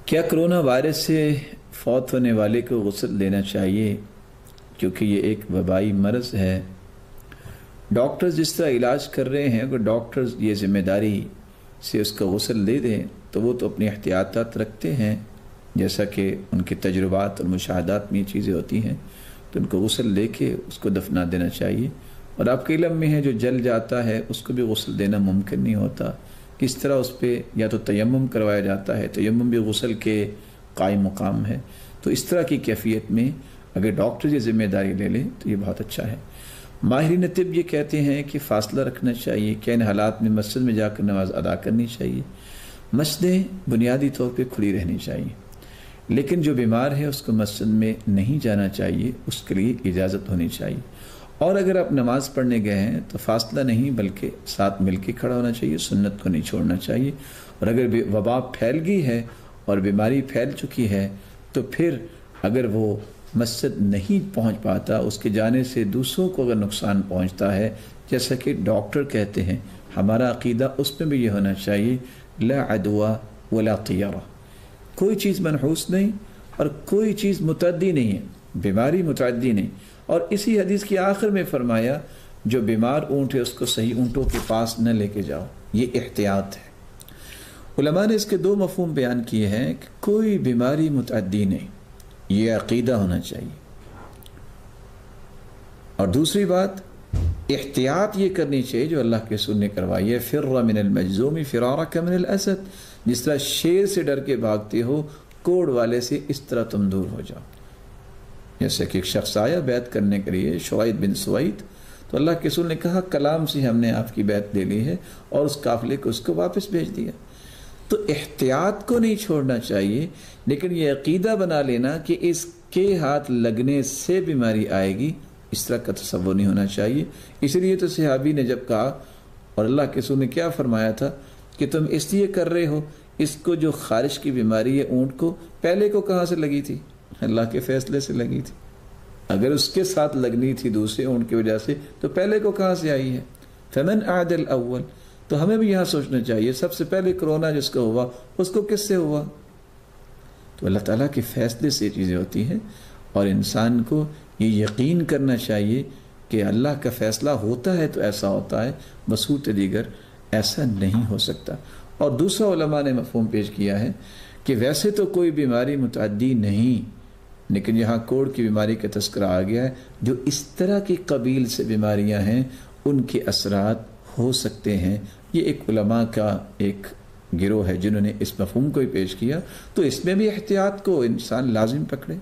کیا corona virus سے فوت ہونے والے کو غسل لینا چاہیے کیونکہ یہ ایک وبائی مرض ہے؟ ڈاکٹرز جس طرح علاج کر رہے ہیں، اگر ڈاکٹرز یہ ذمہ داری سے اس کا غسل دے دیں تو وہ تو اپنی احتیاطات رکھتے ہیں، جیسا کہ ان کے تجربات اور مشاہدات میں یہ چیزیں ہوتی ہیں، تو ان کو غسل لے کے اس کو دفنا دینا چاہیے۔ اور آپ کے علم میں ہے جو جل جاتا ہے اس کو بھی غسل دینا ممکن نہیں ہوتا، کس طرح اس پہ یا تو تیمم کروایا جاتا ہے، تیمم بھی غسل کے قائم مقام ہے، تو اس طرح کی کیفیت میں اگر ڈاکٹر یہ ذمہ داری لے لے تو یہ بہت اچھا ہے۔ ماہرین طب یہ کہتے ہیں کہ فاصلہ رکھنا چاہیے، کہ ان حالات میں مسجد میں جا کر نماز ادا کرنی چاہیے، مسجدیں بنیادی طور پہ کھلی رہنی چاہیے، لیکن جو بیمار ہے اس کو مسجد میں نہیں جانا چاہیے، اس کے لیے اجازت ہونی چاہیے۔ اور اگر آپ نماز پڑھنے گئے ہیں تو فاصلہ نہیں بلکہ ساتھ مل کے کھڑا ہونا چاہیے، سنت کو نہیں چھوڑنا چاہیے۔ اور اگر وبا پھیل گئی ہے اور بیماری پھیل چکی ہے تو پھر اگر وہ مسجد نہیں پہنچ پاتا، اس کے جانے سے دوسروں کو اگر نقصان پہنچتا ہے، جیسا کہ ڈاکٹر کہتے ہیں، ہمارا عقیدہ اس میں بھی یہ ہونا چاہیے لا عدوى ولا طیرہ، کوئی چیز منحوس نہیں اور کوئی چیز متعدی نہیں ہے، بیماری متعدی نہیں۔ اور اسی حدیث کی آخر میں فرمایا جو بیمار اونٹ ہے اس کو صحیح اونٹوں کے پاس نہ لے کے جاؤ، یہ احتیاط ہے۔ علماء نے اس کے دو مفہوم بیان کیے ہیں کہ کوئی بیماری متعدی نہیں، یہ عقیدہ ہونا چاہیے، اور دوسری بات احتیاط یہ کرنی چاہیے جو اللہ کے رسول نے کروائی ہے، فر من المجذوم فرارک من الاسد، جس طرح شیر سے ڈر کے بھاگتے ہو کوڑ والے سے اس طرح تم دور ہو جاؤ۔ جیسے کہ ایک شخص آیا بیعت کرنے کے لیے، شعیب بن سوید، تو اللہ کے رسول نے کہا کلام سے ہم نے آپ کی بیعت لے لی ہے، اور اس قافلے کو اس کو واپس بھیج دیا۔ تو احتیاط کو نہیں چھوڑنا چاہیے، لیکن یہ عقیدہ بنا لینا کہ اس کے ہاتھ لگنے سے بیماری آئے گی، اس طرح کا تصور نہیں ہونا چاہیے۔ اس لیے تو صحابی نے جب کہا، اور اللہ کے رسول نے کیا فرمایا تھا کہ تم اس لیے کر رہے ہو، اس کو جو خارش کی بیماری ہے اونٹ کو، پہلے کو کہاں سے لگی تھی؟ اللہ کے فیصلے سے لگی تھی۔ اگر اس کے ساتھ لگنی تھی دوسرے اونٹ کی وجہ سے تو پہلے کو کہاں سے آئی ہے؟ فمن عاد الاول، تو ہمیں بھی یہاں سوچنا چاہیے سب سے پہلے کرونا جس کا ہوا اس کو کس سے ہوا؟ تو اللہ تعالیٰ کے فیصلے سے یہ چیزیں ہوتی ہیں، اور انسان کو یہ یقین کرنا چاہیے کہ اللہ کا فیصلہ ہوتا ہے تو ایسا ہوتا ہے، بصورت دیگر ایسا نہیں ہو سکتا۔ اور دوسرا علماء نے مفہوم پیش کیا ہے کہ ویسے تو کوئی بیماری متعدی نہیں، لیکن یہاں کوڑ کی بیماری کا تذکرہ آ گیا ہے، جو اس طرح کی قبیل سے بیماریاں ہیں ان کے اثرات ہو سکتے ہیں۔ یہ ایک علماء کا ایک گروہ ہے جنہوں نے اس مفہوم کو ہی پیش کیا، تو اس میں بھی احتیاط کو انسان لازم پکڑے۔